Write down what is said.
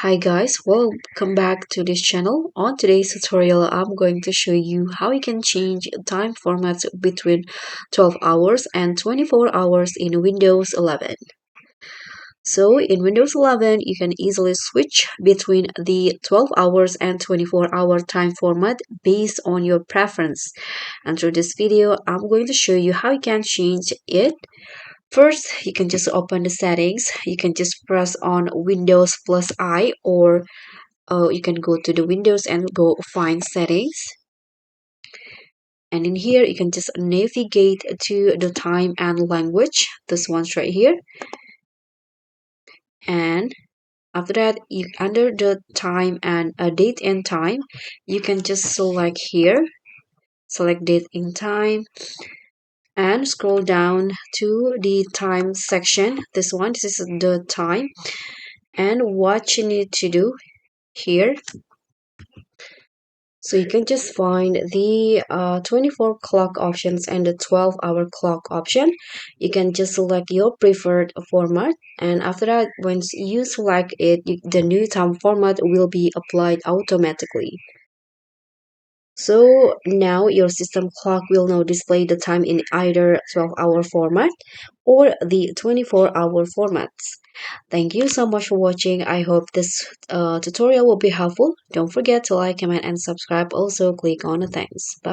Hi guys, welcome back to this channel. On today's tutorial, I'm going to show you how you can change time formats between 12 hours and 24 hours in Windows 11. So in Windows 11, you can easily switch between the 12 hours and 24-hour time format based on your preference. And through this video, I'm going to show you how you can change it. First, you can just open the settings. You can just press on Windows plus I, or you can go to the Windows and go find settings. And in here, you can just navigate to the time and language. This one's right here. And after that, you under the time and date and time, you can just select here. Select date and time and scroll down to the time section. This is the time. And what you need to do here, so you can just find the 24 clock options and the 12-hour clock option. You can just select your preferred format, and after that, once you select it, the new time format will be applied automatically. So now your system clock will now display the time in either 12-hour format or the 24-hour formats. Thank you so much for watching. I hope this tutorial will be helpful. Don't forget to like, comment, and subscribe. Also, click on the thanks. Bye.